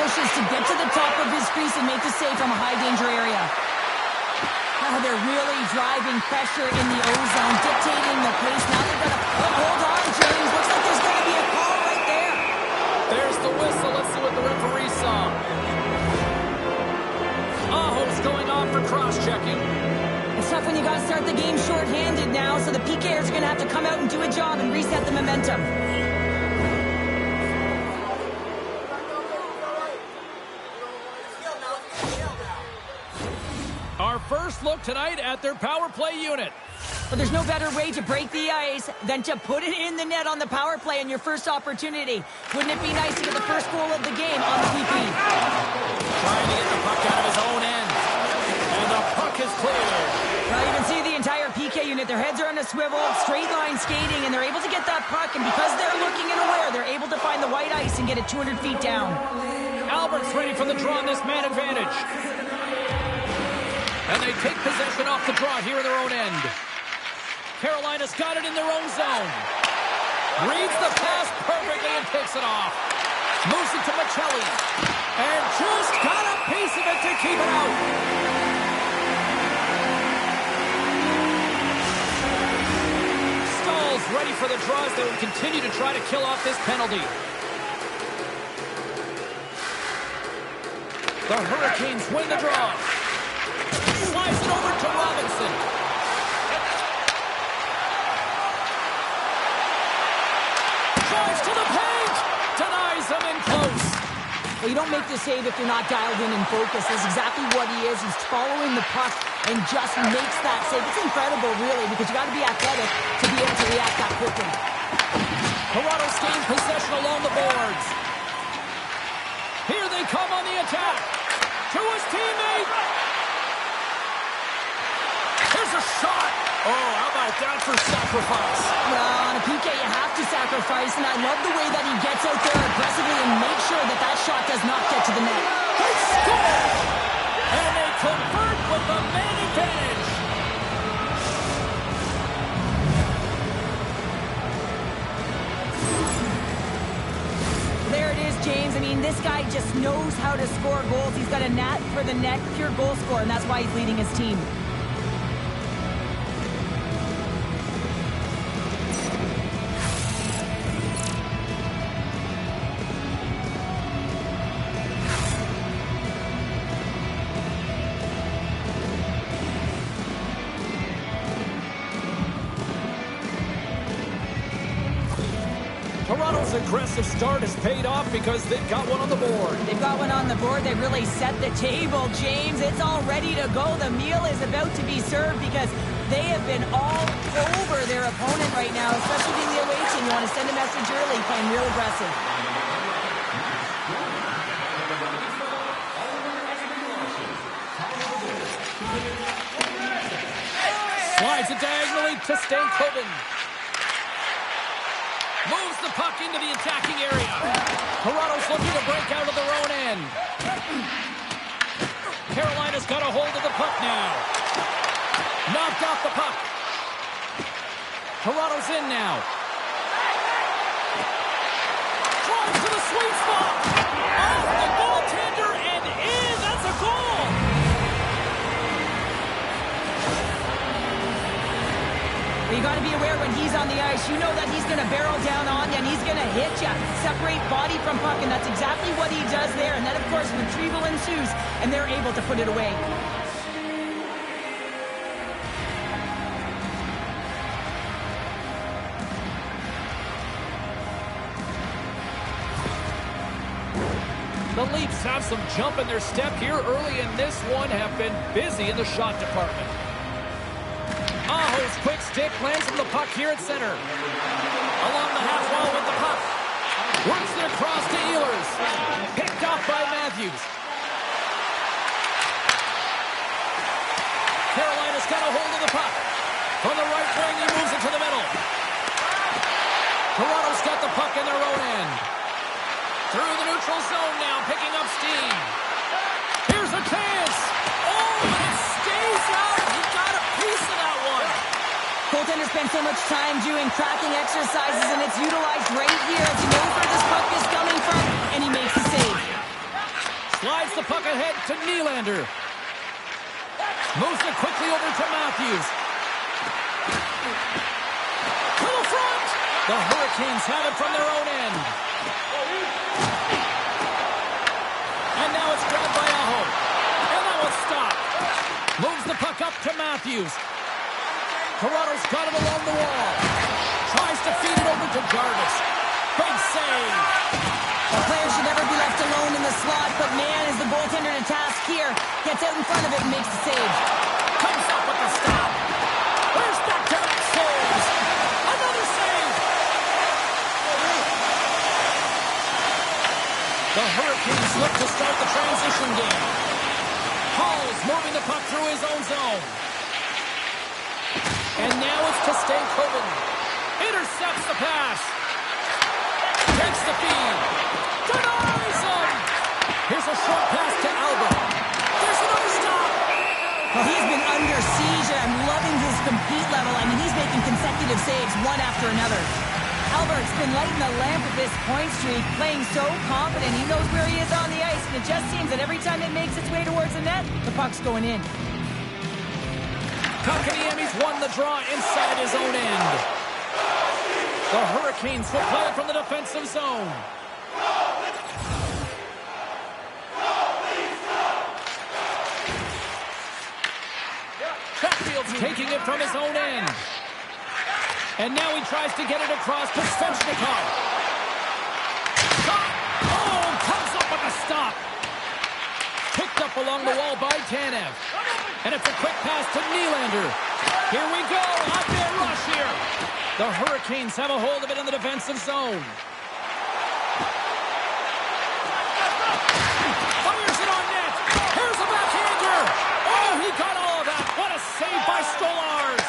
pushes to get to the top of his crease and make the save from a high-danger area. Oh, they're really driving pressure in the O-zone, dictating the pace. Now they've got to hold on, James. Looks like there's going to be a call right there. There's the whistle. Let's see what the referee saw. Aho's going off for cross-checking. It's tough when you got to start the game short-handed now, so the PKers are going to have to come out and do a job and reset the momentum. Our first look tonight at their power play unit. But there's no better way to break the ice than to put it in the net on the power play on your first opportunity. Wouldn't it be nice to get the first goal of the game on the PP? Trying to get the puck out of his own end. And the puck is cleared. Well, you can see the entire PK unit. Their heads are on a swivel, straight line skating, and they're able to get that puck. And because they're looking and aware, they're able to find the white ice and get it 200 feet down. Albert's ready for the draw on this man advantage. And they take possession off the draw here in their own end. Carolina's got it in their own zone. Reads the pass perfectly and takes it off. Moves it to Michelli. And just got a piece of it to keep it out. Stahl's ready for the draws. They will continue to try to kill off this penalty. The Hurricanes win the draw. Slides it over to Robinson. Drives to the paint. Denies him in close. Well, you don't make the save if you're not dialed in and focused. That's exactly what he is. He's following the puck and just makes that save. It's incredible, really, because you got to be athletic to be able to react that quickly. Toronto's gained possession along the boards. Here they come on the attack. To his teammate. Here's a shot. Oh, how about that for sacrifice? Well, on a PK, you have to sacrifice, and I love the way that he gets out there aggressively and makes sure that that shot does not get to the net. They score! And they convert with the man advantage. There it is, James. I mean, this guy just knows how to score goals. He's got a knack for the net, pure goal scorer, and that's why he's leading his team. Toronto's aggressive start has paid off because they've got one on the board. They've got one on the board. They really set the table, James. It's all ready to go. The meal is about to be served because they have been all over their opponent right now, especially being the away team. You want to send a message early, playing real aggressive. Slides it diagonally to Stankoven. Moves the puck into the attacking area. Toronto's looking to break out of their own end. Carolina's got a hold of the puck now. Knocked off the puck. Toronto's in now. Drives to the sweet spot. Off the goaltender and in. That's a goal. You got to be aware when he's on the ice. You know that he's going to barrel down on you and he's going to hit you. Separate body from puck, and that's exactly what he does there. And then, of course, retrieval ensues, and they're able to put it away. The Leafs have some jump in their step here early in this one, have been busy in the shot department. Aho's quick stick lands him the puck here at center. Along the half wall with the puck. Works it across to Ehlers. Picked off by Matthews. Carolina's got a hold of the puck. From the right wing, he moves it to the middle. Toronto's got the puck in their own end. Through the neutral zone now, picking up steam. Here's a chance. Oh, and it stays out. He got a piece of that one. Goaltenders spend so much time doing tracking exercises, and it's utilized right here to know where this puck is coming from, and he makes the save. the puck ahead to Nylander. Moves it quickly over to Matthews. To the front! The Hurricanes have it from their own end. And now it's grabbed by Aho. And that will stop. Moves the puck up to Matthews. Toronto's got it along the wall. Tries to feed it over to Jarvis. Big save. The player should never be left alone in the slot, but man, is the goaltender to task here. Gets out in front of it and makes the save. Comes up with the stop. There's back-to-back saves. Another save. The Hurricanes look to start the transition game. Hall's moving the puck through his own zone. And now it's to Stankoven. Intercepts the pass. Takes the feed. Denies him. Here's a short pass to Albert. There's another stop. Well, he's been under siege, and I'm loving his compete level. I mean, he's making consecutive saves one after another. Albert's been lighting the lamp with this point streak, playing so confident. He knows where he is on the ice, and it just seems that every time it makes its way towards the net, the puck's going in. Kotkaniemi's won the draw inside his own end. The Hurricanes will play it from the defensive zone. Chatfield's taking it from his own end. And now he tries to get it across to Svechnikov. Shot! Oh, comes up with a stop. Picked up along the wall by Tanev. And it's a quick pass to Nylander. Here we go. A big rush here. The Hurricanes have a hold of it in the defensive zone. Fires it on net. Here's a backhander. Oh, he got all of that. What a save by Stolarz.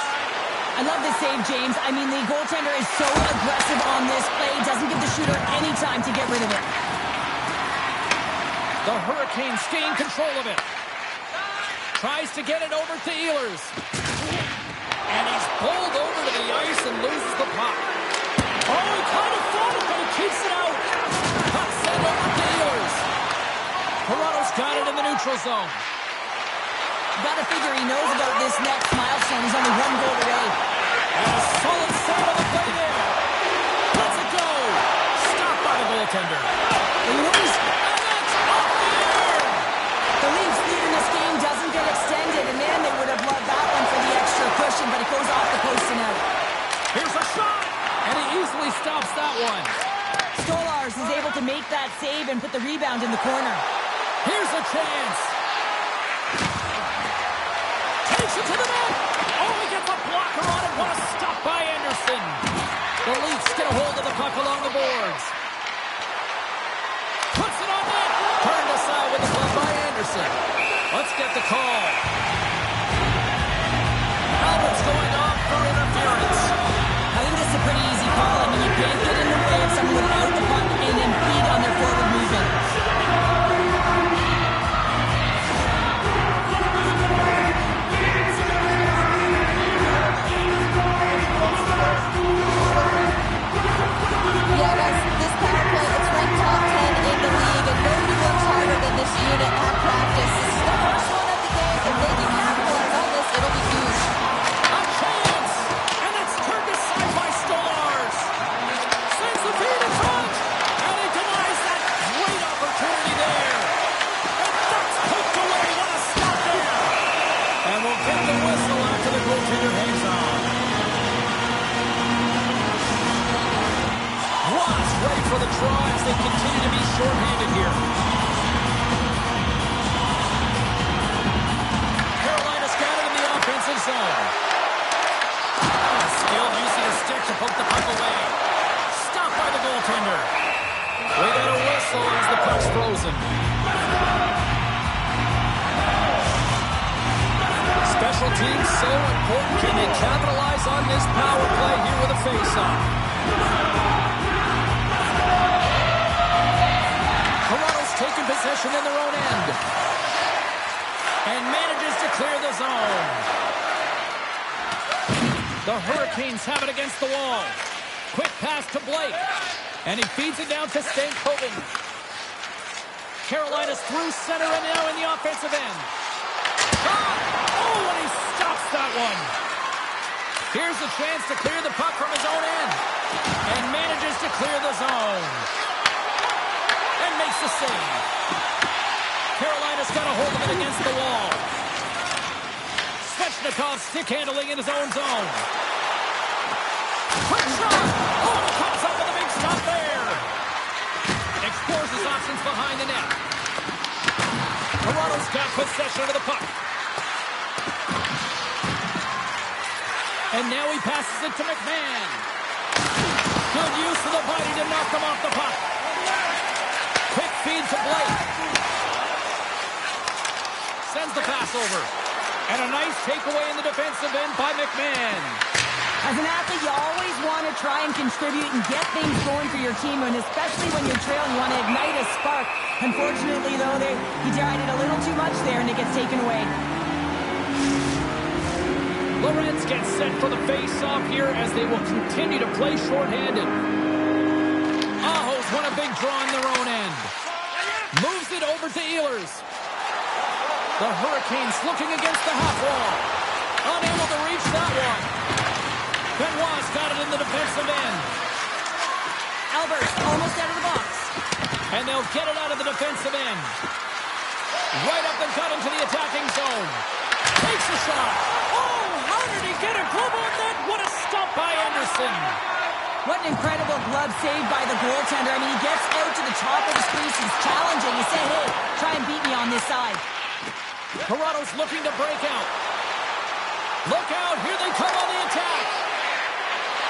I love this save, James. I mean, the goaltender is so aggressive on this play. Doesn't give the shooter any time to get rid of it. The Hurricanes stay in control of it. Tries to get it over to Ehlers. And he's pulled over to the ice and loses the puck. Oh, he kind of fought it, but he keeps it out. Puck sent over to Ehlers. Toronto's got it in the neutral zone. Got to figure he knows about this next milestone. He's only one goal away. And a solid save on the play there. Lets it go. Stopped by the goaltender. And it's up the air. The Leafs lead in this game doesn't get extended, and man, they would have loved that one for the extra cushion, but it goes off the post and out. Here's a shot, and he easily stops that one. Stolarz is able to make that save and put the rebound in the corner. Here's a chance. Takes it to the net. Oh, he gets a blocker on it. What a stop by Anderson. The Leafs get a hold of the puck along the boards. Puts it on net. Turned aside with the glove by Anderson. Let's get the call. Albert's going off for interference. I think this is a pretty easy call. I mean, you can't get in the way of someone without the puck and impede on their forward movement. Yeah, guys, this power play, it's ranked top 10 in the league, and nobody works harder than this unit at practice. This is the first one of the game. If they can capitalize on this, it'll be huge. A chance! And it's turned aside by Stolarz. Sends the feed in front. And he denies that great opportunity there. And that's poked away. What a stop there. And we'll get the whistle after the goaltender hangs on. Ross ready for the draw as they continue to be shorthanded here. Carolina's got it in the offensive zone. A skilled using a stick to poke the puck away. Stopped by the goaltender. We got a whistle as the puck's frozen. Special teams so important. Can they capitalize on this power play here with a face-off? Toronto's taking possession in their own end. And manages to clear the zone. The Hurricanes have it against the wall. Quick pass to Blake. And he feeds it down to Stankoven. Carolina's through center and now in the offensive end. Oh, and he stops that one. Here's the chance to clear the puck from his own end. And manages to clear the zone. And makes the save. Carolina's got a hold of it against the wall. Svechnikov stick handling in his own zone. Quick shot! Oh, he comes up with a big stop there. Explores his options behind the net. Toronto's got possession of the puck. And now he passes it to McMahon. Good use of the body to knock him off the puck. Quick feed to Blake. Sends the pass over. And a nice takeaway in the defensive end by McMahon. As an athlete, you always want to try and contribute and get things going for your team, and especially when you're trailing, you want to ignite a spark. Unfortunately, though, he tried it a little too much there, and it gets taken away. Lorentz gets set for the face-off here as they will continue to play shorthanded. Aho's won a big draw on their own end. Moves it over to Ehlers. The Hurricanes looking against the half wall. Unable to reach that one. Benoit's got it in the defensive end. Albert's almost out of the box. And they'll get it out of the defensive end. Right up the gut into the attacking zone. Takes a shot. Oh, how did he get a glove on that? What a stop by Anderson. What an incredible glove save by the goaltender. I mean, he gets out to the top of the crease. He's challenging. He's saying, hey, try and beat me on this side. Toronto's looking to break out. Look out. Here they come on the attack.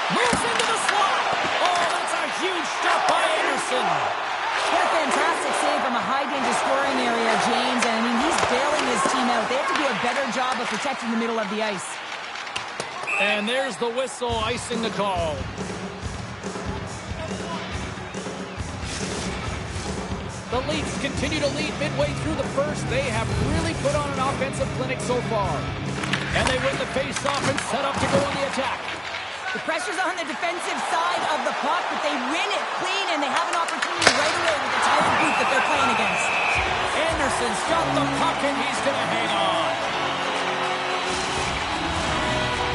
Moves into the slot. Oh, that's a huge stop by Anderson. What a fantastic save from a high-danger scoring area, James. And, I mean, he's bailing his team out. They have to do a better job of protecting the middle of the ice. And there's the whistle icing the call. The Leafs continue to lead midway through the first. They have really put on an offensive clinic so far. And they win the face-off and set up to go on the attack. The pressure's on the defensive side of the puck, but they win it clean, and they have an opportunity right away with the tired group that they're playing against. Anderson's got the puck, and he's going to hang on.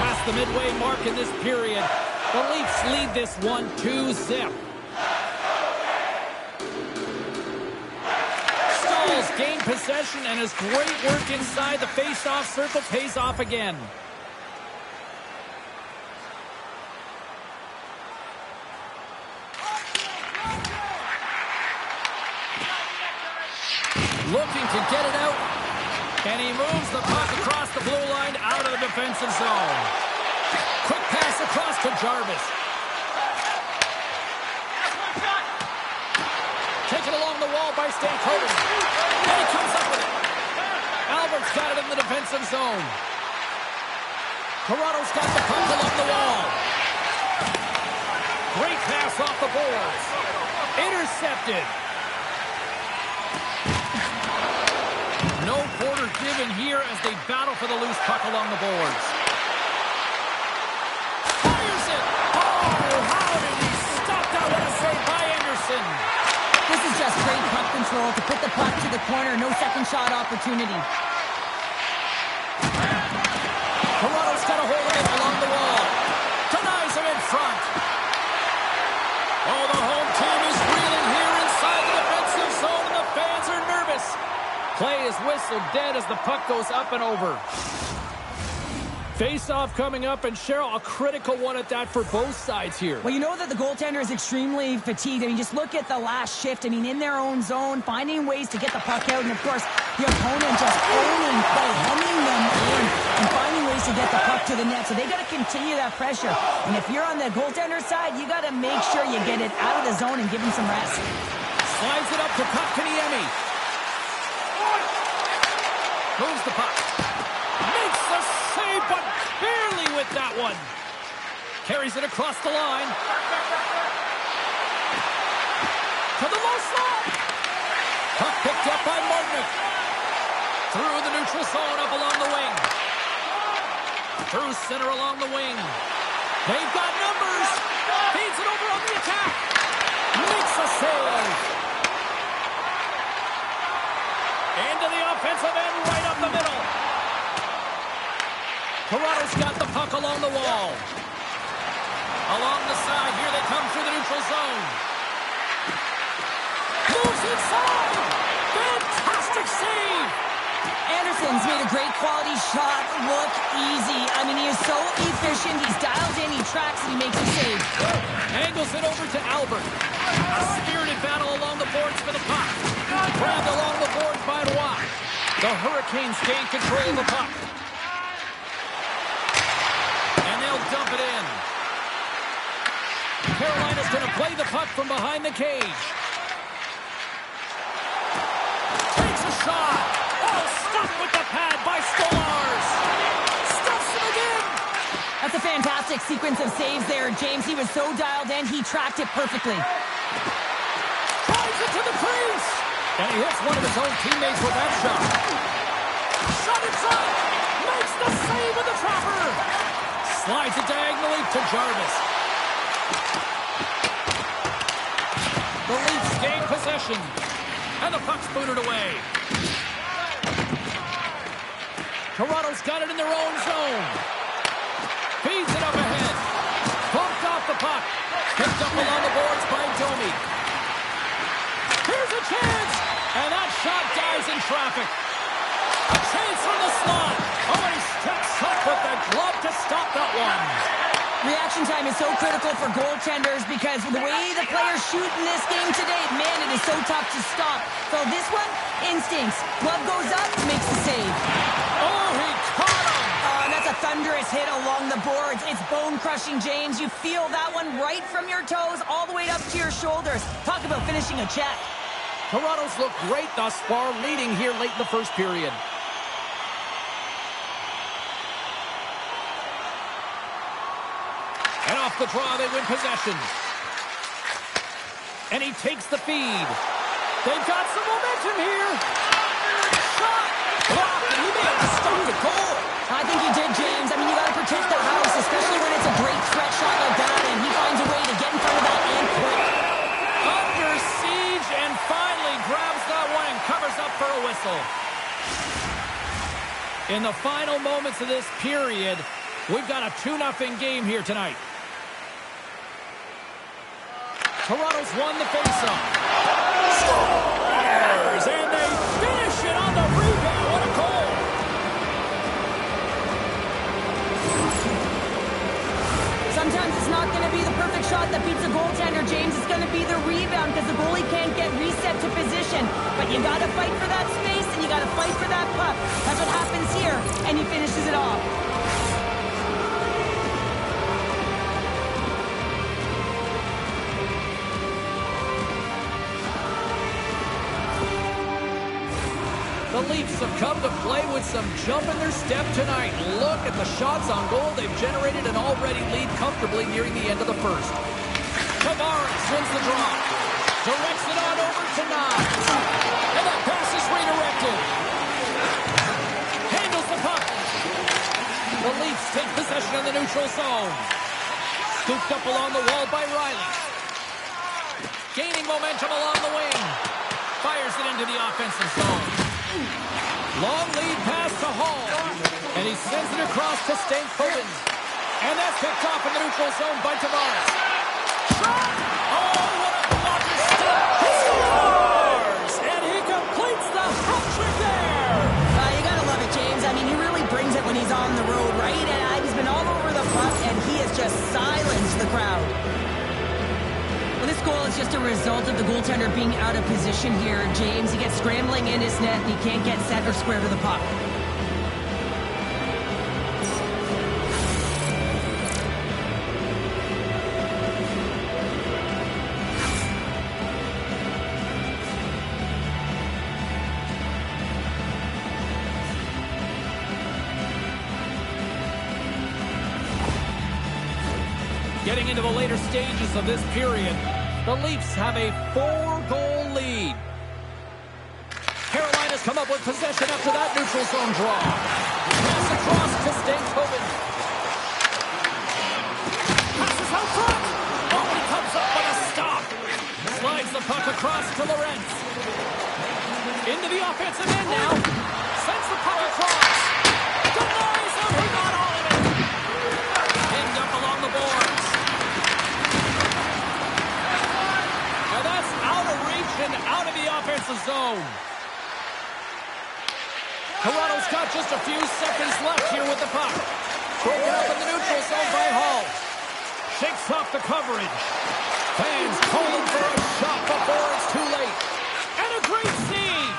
Past the midway mark in this period, the Leafs lead this one 2-0. Staal's gained possession, and his great work inside the face-off circle pays off again. Looking to get it out, and he moves the puck across the blue line out of the defensive zone. Quick pass across to Jarvis. Taken along the wall by Stankoven. And he comes up with it. Albert's got it in the defensive zone. Toronto's got the puck along the wall. Great pass off the boards. Intercepted. No quarter given here as they battle for the loose puck along the boards. Fires it! Oh, how did he stop that? What a save by Anderson! This is just great puck control to put the puck to the corner. No second shot opportunity. Toronto's got a hold of it along the wall. Denies him in front. Oh, the home team is reeling here inside the defensive zone, and the fans are nervous. Play is whistled dead as the puck goes up and over. Face-off coming up, and Cheryl, a critical one at that for both sides here. Well, you know that the goaltender is extremely fatigued. I mean, just look at the last shift. I mean, in their own zone, finding ways to get the puck out, and of course, the opponent just owning play, hemming them in, and finding ways to get the puck to the net. So they got to continue that pressure. And if you're on the goaltender side, you got to make sure you get it out of the zone and give him some rest. Slides it up to Kotkaniemi. Moves the puck. Makes the save, but barely with that one. Carries it across the line. To the low slot. Puck picked up by Martinic. Through the neutral zone, up along the wing. Through center along the wing. They've got numbers. Feeds it over on the attack. Makes a save. Into the offensive end, right up the middle. Toronto's got the puck along the wall. Along the side, here they come through the neutral zone. Moves inside. Fantastic save. Anderson's made a great quality shot look easy. I mean, he is so efficient. He's dialed in, he tracks, and he makes a save. Angles it over to Albert. A spirited battle along the boards for the puck. Grabbed along the boards by Roy. The Hurricanes gain control of the puck. And they'll dump it in. Carolina's going to play the puck from behind the cage. Takes a shot. Oh, stuffed with the pad by Stolarz. Stuffs him again. That's a fantastic sequence of saves there, James. He was so dialed in, he tracked it perfectly. Drives it to the crease. And he hits one of his own teammates with that shot. Shot inside. Makes the save with the trapper. Slides it diagonally to Jarvis. The Leafs gain possession. And the puck's booted away. Toronto's got it in their own zone. Feeds it up ahead. Bumped off the puck. Picked up along the boards by Domi. Here's a chance. And that shot dies in traffic. A chance from the slot. Oh, he steps up with the glove to stop that one. Reaction time is so critical for goaltenders because the way the players shoot in this game today, man, it is so tough to stop. So this one, instincts. Glove goes up, makes the save. Oh, he caught him. And that's a thunderous hit along the boards. It's bone-crushing, James. You feel that one right from your toes all the way up to your shoulders. Talk about finishing a check. Toronto's looked great thus far, leading here late in the first period. And off the draw, they win possession. And he takes the feed. They've got some momentum here. Shot! Blocked, and he may have stuck the goal. I think he did, James. I mean, you got to protect the house, especially when it's a great threat shot like that, and he finds a way to get in front of that and quick. Under siege, and finally grabs that one and covers up for a whistle. In the final moments of this period, we've got a 2-0 game here tonight. Toronto's won the faceoff. Scores! And they finish it on the rebound. What a goal! Sometimes it's not going to be the perfect shot that beats a goaltender, James. It's going to be the rebound because the goalie can't get reset to position. But you got to fight for that space and you got to fight for that puck. That's what happens here, and he finishes it off. The Leafs have come to play with some jump in their step tonight. Look at the shots on goal. They've generated an already lead comfortably nearing the end of the first. Tavares wins the draw. Directs it on over to Knies. And that pass is redirected. Handles the puck. The Leafs take possession of the neutral zone. Scooped up along the wall by Riley. Gaining momentum along the wing. Fires it into the offensive zone. Long lead pass to Hall. And he sends it across to Stankoven. And that's picked off in the neutral zone by Tavares. Shot! Oh, what a blocker step! He scores! And he completes the hat trick there! You gotta love it, James. I mean, he really brings it when he's on the road, right? And he's been all over the puck, and he has just silenced the crowd. Well, this goal is just a result of the goaltender being out of position here, James. He gets scrambling in his net, and he can't get set or square to the puck. Getting into the later stages of this period, the Leafs have a 4-goal lead. Carolina's come up with possession after that neutral zone draw. Pass across to Stankoven. Passes out front. Oh, he comes up with a stop. Slides the puck across to Lorentz. Into the offensive end now. Sends the puck across. Denies him. He got all of it. Pinned up along the boards. And that's out of reach and out of the offensive zone. Toronto's got just a few seconds left here with the puck. Broken up in the neutral zone by Hall. Shakes off the coverage. Fans calling for a shot before it's too late. And a great save.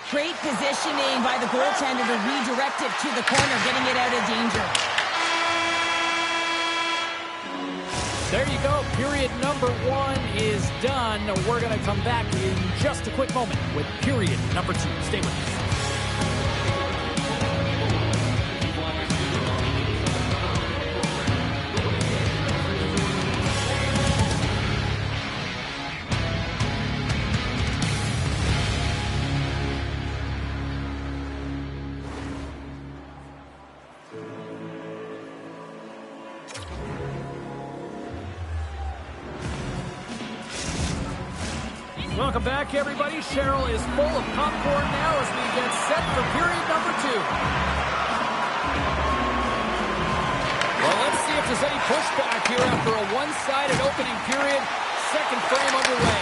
Great positioning by the goaltender to redirect it to the corner, getting it out of danger. There you go. Period number 1 is done. We're going to come back in just a quick moment with period number 2. Stay with us. Welcome back, everybody. Cheryl is full of popcorn now as we get set for period number 2. Well, let's see if there's any pushback here after a one-sided opening period. Second frame underway.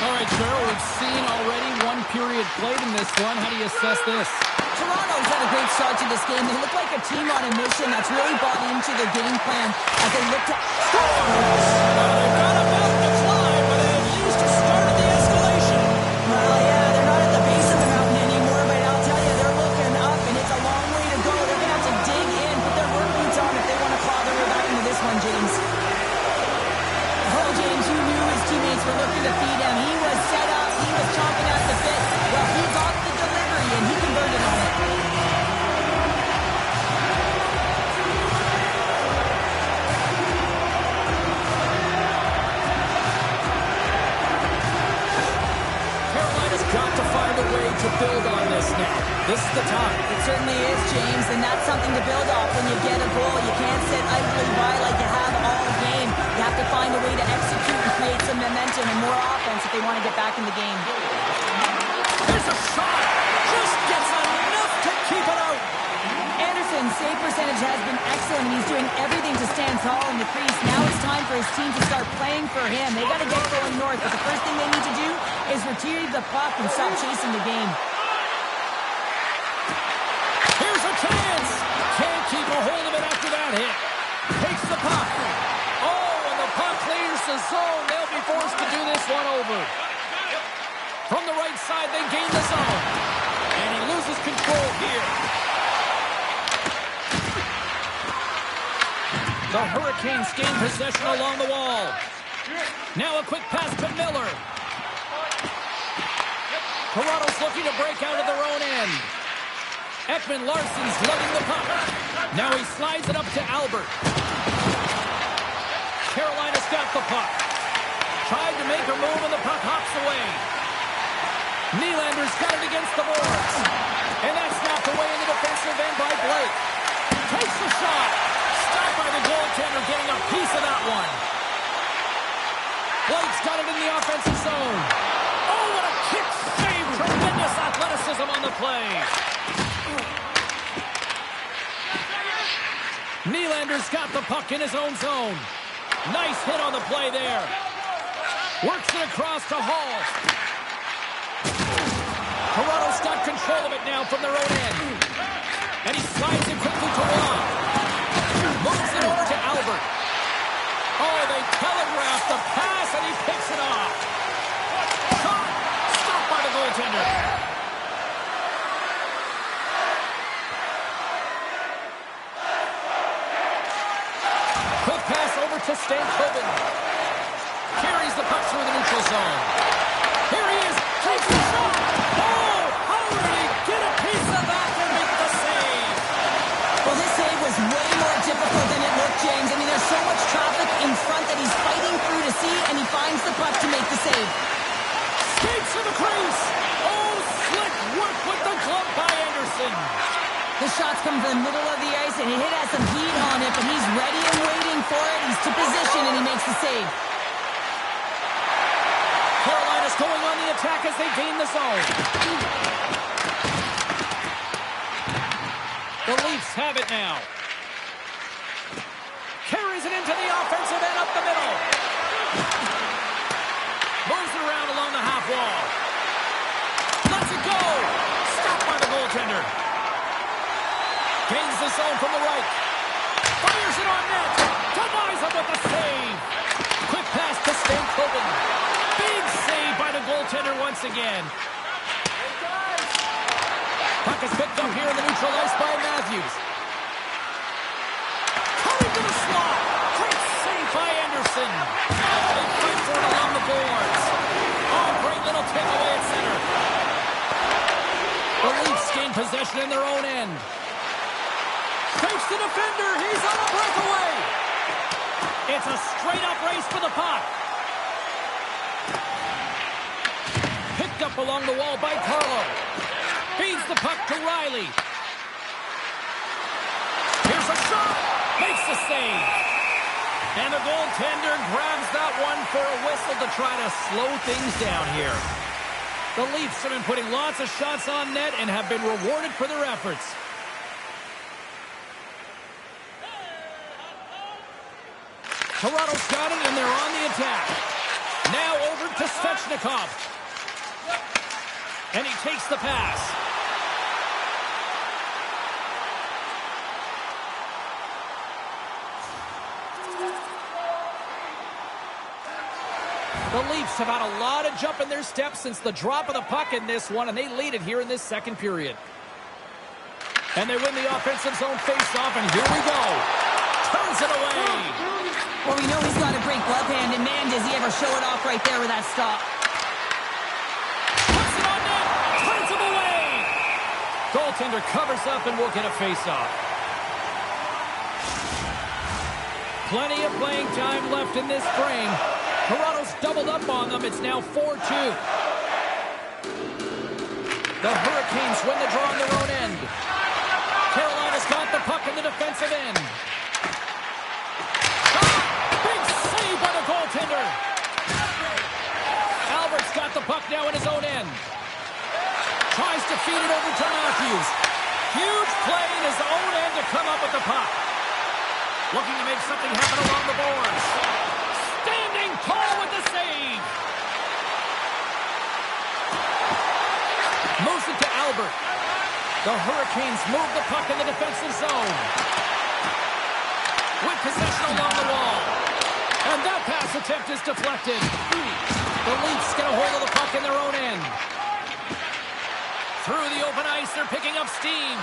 All right, Cheryl, we've seen already one period played in this one. How do you assess this? Toronto's had a great start to this game. They look like a team on a mission that's really bought into their game plan as they look to score. They've got a mountain to climb, but at least it started the escalation. Well, yeah, they're not at the base of the mountain anymore, but I'll tell you, they're looking up, and it's a long way to go. They're going to have to dig in, put their work boots on if they want to claw their way back into this one, James. Oh, James, you knew his teammates were looking to feed him. He was set up. He was chomping at the bit. Well, he got the delivery, and he converted on it. Carolina's got to find a way to build on this now. This is the time. It certainly is, James, and that's something to build off when you get a goal. You can't sit idly by like you have all game. You have to find a way to execute and create some momentum and more offense if they want to get back in the game. There's a shot. Just gets enough to keep it out. Anderson's save percentage has been excellent, and he's doing everything to stand tall in the crease. Now it's time for his team to start playing for him. They got to get going north, but the first thing they need to do is retrieve the puck and stop chasing the game. Here's a chance. Can't keep a hold of it after that hit. Takes the puck. Oh, and the puck clears the zone. They'll be forced to do this one over. From the right side, they gain the zone. And he loses control here. The Hurricanes gain possession along the wall. Now a quick pass to Miller. Toronto's looking to break out of their own end. Ekman Larsson's lugging the puck. Now he slides it up to Albert. Carolina's got the puck. Tried to make a move and the puck hops away. Nylander's got it against the boards. And that's knocked away in the defensive end by Blake. Takes the shot. Stopped by the goaltender, getting a piece of that one. Blake's got it in the offensive zone. Oh, what a kick save. Tremendous athleticism on the play. Nylander's got the puck in his own zone. Nice hit on the play there. Works it across to Hall. Toronto's got control of it now from their own end. And he slides it quickly to Roy. Moves it over to Albert. Oh, they telegraph the pass, and he picks it off. Shot! Stopped by the goaltender. Quick pass over to Stankoven. Carries the puck through the neutral zone. Here he is. Takes the shot. Oh, how did he get a piece of that to make the save? Well, this save was way more difficult than it looked, James. I mean, there's so much traffic in front that he's fighting through to see, and he finds the puck to make the save. Skates to the crease. Oh, slick work with the glove by Anderson. The shots come from the middle of the ice, and he has some heat on it, but he's ready and waiting for it. He's to position, and he makes the save. Carolina's going on the attack as they gain the zone. The Leafs have it now. Carries it into the offensive end up the middle. Moves it around along the half wall. Lets it go. Stopped by the goaltender. Gains the zone from the right. Fires it on net. Denies him with the save. Quick pass to Stankoven. Big save by the goaltender once again. Puck is picked up here in the neutral ice by Matthews. Cutting to the slot. Great save by Anderson. They fight for it along the boards. Oh, great little takeaway at center. The Leafs gain possession in their own end. Fakes the defender. He's on a breakaway. It's a straight-up race for the puck. Picked up along the wall by Carlo. Feeds the puck to Riley. Here's a shot. Makes the save. And the goaltender grabs that one for a whistle to try to slow things down here. The Leafs have been putting lots of shots on net and have been rewarded for their efforts. Toronto's got it, and they're on the attack. Now over to Svechnikov. And he takes the pass. The Leafs have had a lot of jump in their steps since the drop of the puck in this one, and they lead it here in this second period. And they win the offensive zone face-off, and here we go. Turns it away. Well, we know he's got a great glove hand, and man, does he ever show it off right there with that stop. Puts it on net. Turns him away. Goaltender covers up, and we'll get a face-off. Plenty of playing time left in this frame. Toronto's doubled up on them. It's now 4-2. The Hurricanes win the draw on their own end. Carolina's got the puck in the defensive end. Big save by the goaltender. Albert's got the puck now in his own end. Tries to feed it over to Matthews. Huge play in his own end to come up with the puck. Looking to make something happen along the boards. Standing tall with the save. Moves it to Albert. The Hurricanes move the puck in the defensive zone. With possession along the wall. And that pass attempt is deflected. The Leafs get a hold of the puck in their own end. Through the open ice, they're picking up steam.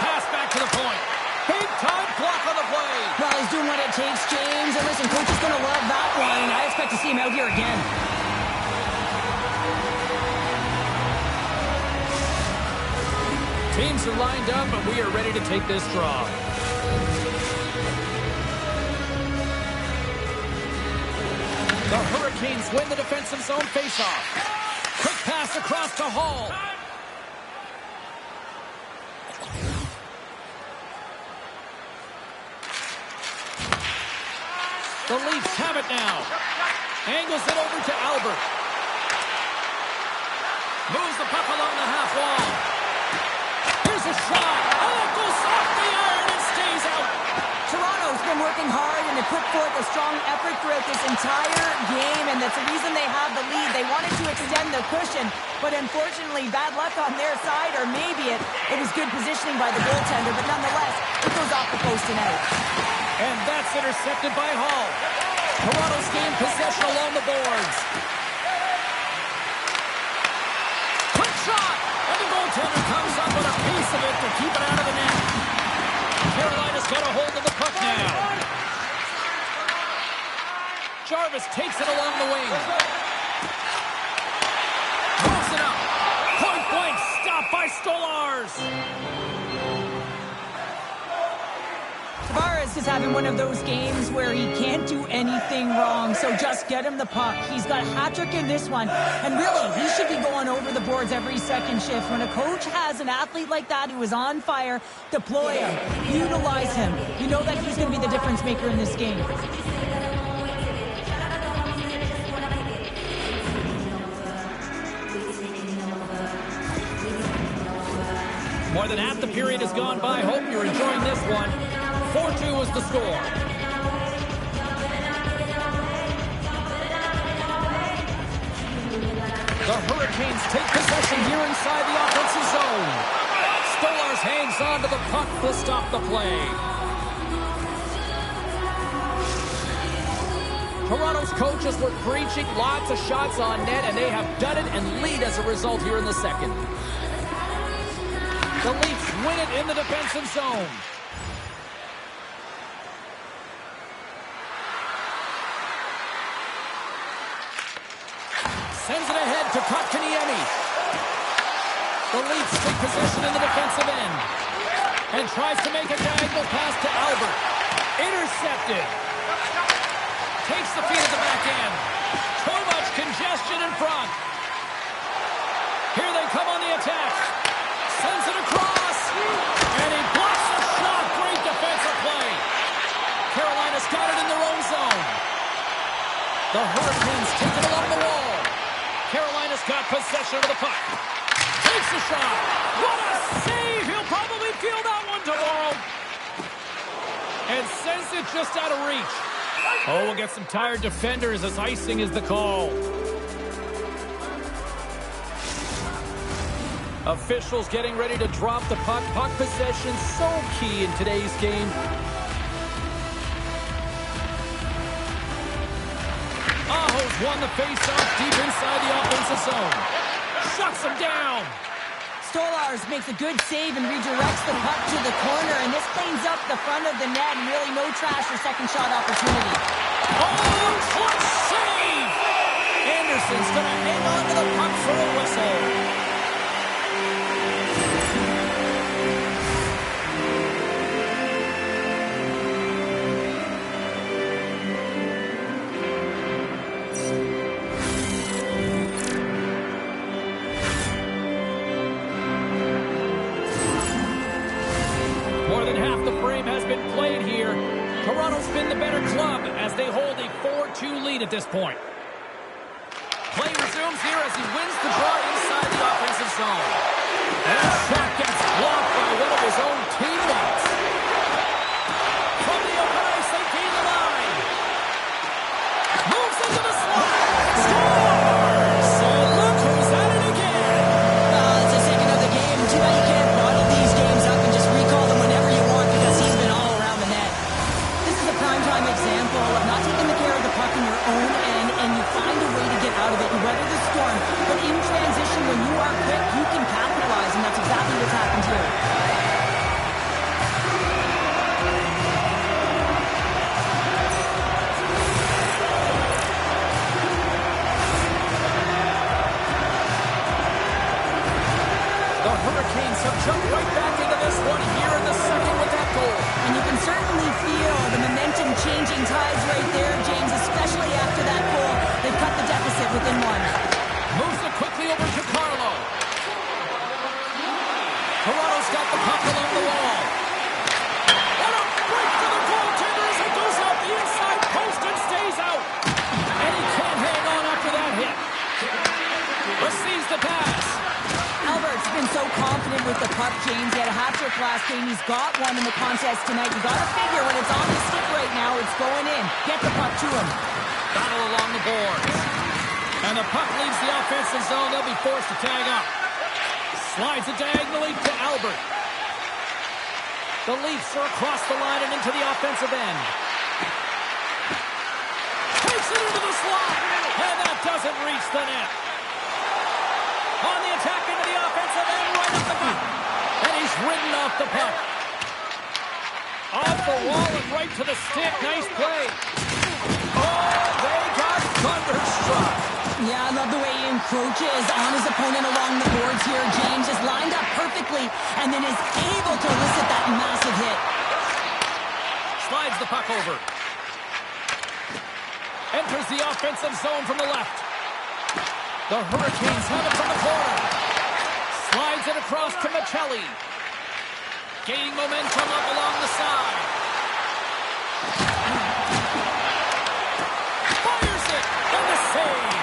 Pass back to the point. Big time block on the play. Well, he's doing what it takes, James. And listen, coach is going to love that one. I expect to see him out here again. Teams are lined up, and we are ready to take this draw. The Hurricanes win the defensive zone faceoff. Quick pass across to Hall. The Leafs have it now. Angles it over to Albert. Moves the puck along the half wall. Here's a shot. Oh, it goes off the iron and stays out. Toronto's been working hard and they put forth a strong effort throughout this entire game, and that's the reason they have the lead. They wanted to extend the cushion, but unfortunately, bad luck on their side, or maybe it was good positioning by the goaltender, but nonetheless, it goes off the post and out. And that's intercepted by Hall. Toronto's gained possession along the boards. Quick shot! And the goaltender comes up with a piece of it to keep it out of the net. Carolina's got a hold of the puck now. Jarvis takes it along the wing. Moves it up. Point blank stopped by Stolars. Tavares is having one of those games where he can't do anything wrong, so just get him the puck. He's got a hat trick in this one, and really, he should be going over the boards every second shift. When a coach has an athlete like that who is on fire, deploy him, utilize him. You know that he's going to be the difference maker in this game. More than half the period has gone by. Hope you're enjoying this one. 4-2 is the score. The Hurricanes take possession here inside the offensive zone. Stolarz hangs on to the puck to stop the play. Toronto's coaches were preaching lots of shots on net, and they have done it and lead as a result here in the second. The Leafs win it in the defensive zone. Sends it ahead to Kotkaniemi. The Leafs take possession in the defensive end. And tries to make a diagonal pass to Albert. Intercepted. Takes the feed at the back end. Too much congestion in front. Here they come on the attack. Sends it across. And he blocks the shot. Great defensive play. Carolina's got it in their own zone. The Hurricanes take it along the wall. Carolina's got possession of the puck. Takes the shot. What a save. He'll probably feel that one tomorrow. And sends it just out of reach. Oh, we'll get some tired defenders as icing is the call. Officials getting ready to drop the puck. Puck possession so key in today's game. Aho's won the faceoff deep inside the offensive zone. Shuts him down. Stolarz makes a good save and redirects the puck to the corner, and this cleans up the front of the net, and really no trash for second shot opportunity. Oh, what save! Anderson's going to hang on to the puck for a whistle. Played here. Toronto's been the better club as they hold a 4-2 lead at this point. Play resumes here as he wins the draw inside the offensive zone. And a shot gets blocked by one of his own teammates. From the open ice, they gain the line. Moves into the slot. Scores! So look who's at it again. It's the second of the game. Too bad you can't bottle these games up and just recall them whenever you want, because he's been all around the net. This is a prime example of not taking the care of the puck in your own end, and you find a way to get out of it. You weather the storm, but in transition, when you are quick, you can capitalize, and that's exactly what's happened here. The Hurricanes have jumped right back into this one here in the second with that goal. And you can certainly feel the momentum changing tides right there, James, especially after that goal. They've cut the deficit within one. Moves it quickly over to Carlo. Toronto's got the puck along the wall. What a break to the goaltender as it goes out the inside post and stays out. And he can't hang on after that hit. Receives the pass. Albert's been so confident with the puck, James. He had a hat-trick last game. He's got one in the contest tonight. You got to figure when it's on the stick right now, it's going in. Get the puck to him. Battle along the boards. And the puck leaves the offensive zone. They'll be forced to tag up. Slides it diagonally to Albert. The Leafs are across the line and into the offensive end. Takes it into the slot. And that doesn't reach the net. On the attack into the offensive end, right up the gut. And he's ridden off the puck. Off the wall and right to the stick. Nice play. Oh, they got thunderstruck. Yeah, I love the way he encroaches on his opponent along the boards here. James is lined up perfectly and then is able to elicit that massive hit. Slides the puck over. Enters the offensive zone from the left. The Hurricanes have it from the corner. Slides it across to Michelli. Gaining momentum up along the side. Fires it. And the save.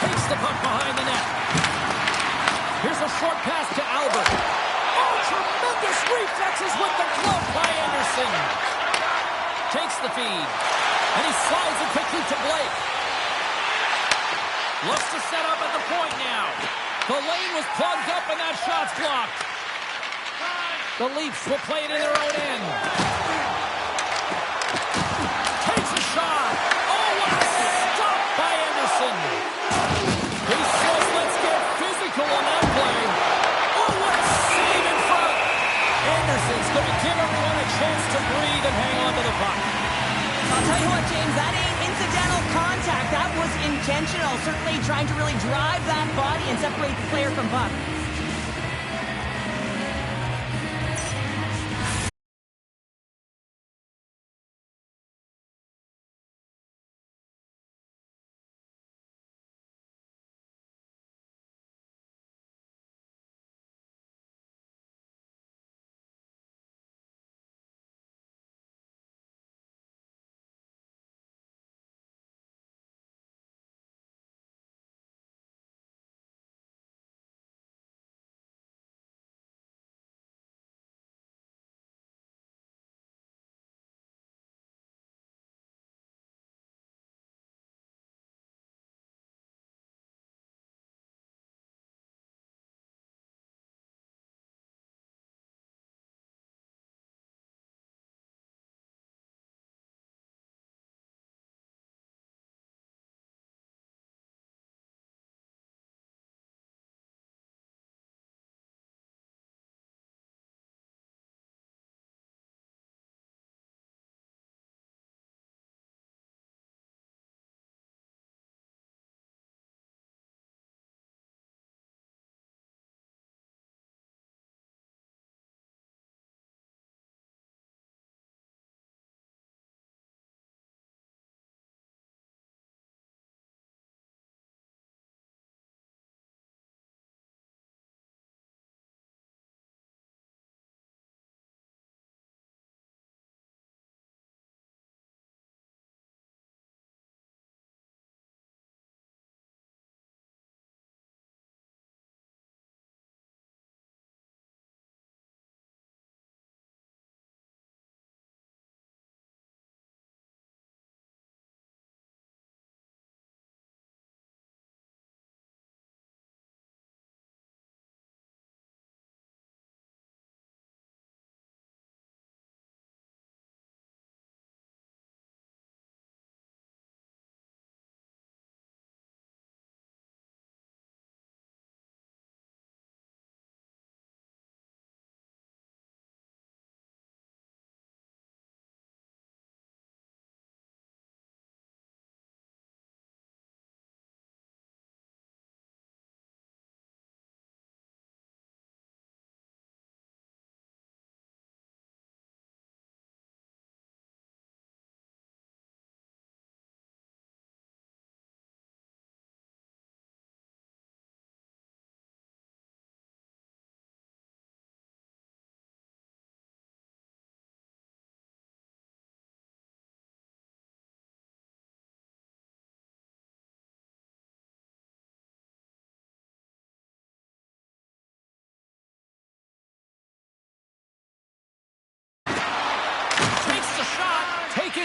Takes the puck behind the net. Here's a short pass to Albert. Oh, feed. And he slides it quickly to Blake. Looks to set up at the point now. The lane was plugged up and that shot's blocked. The Leafs will play it in their own end. Takes a shot. Oh, what a stop by Anderson. He says, let's get physical on that play. Oh, what a save in front. Anderson's going to give everyone a chance to breathe and hang on to the puck. I'll tell you what, James, that ain't incidental contact. That was intentional. Certainly trying to really drive that body and separate the player from puck.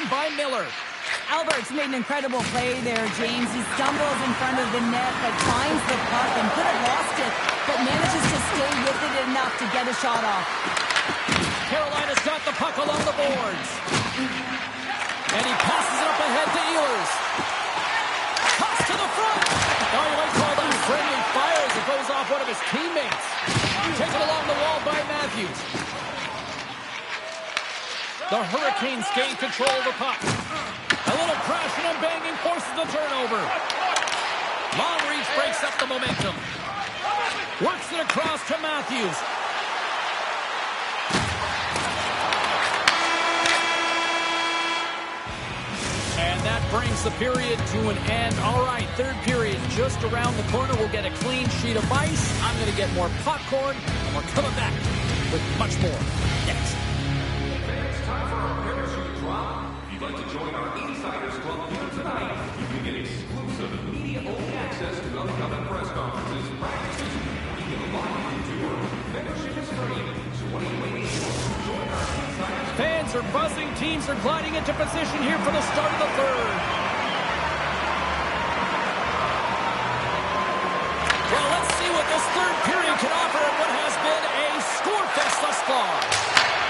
By Miller. Albert's made an incredible play there, James. He stumbles in front of the net, but finds the puck and could have lost it, but manages to stay with it enough to get a shot off. Carolina's got the puck along the boards. And he passes it up ahead to Ehlers. Toss to the front. Now you might call that friendly fire as it goes off one of his teammates. Taken along the wall by Matthews. The Hurricanes gain control of the puck. A little crashing and banging forces the turnover. Long reach breaks up the momentum. Works it across to Matthews. And that brings the period to an end. All right, third period just around the corner. We'll get a clean sheet of ice. I'm going to get more popcorn, and we're coming back with much more next. Time for our parachute drop. If you'd like to join our Insiders Club here tonight, you can get exclusive media-only access to upcoming press conferences, practices, we can live tour, membership is free. So what are you waiting for? Join our Insiders Club. Fans are buzzing. Teams are gliding into position here for the start of the third. Well, let's see what this third period can offer in what has been a score fest thus far.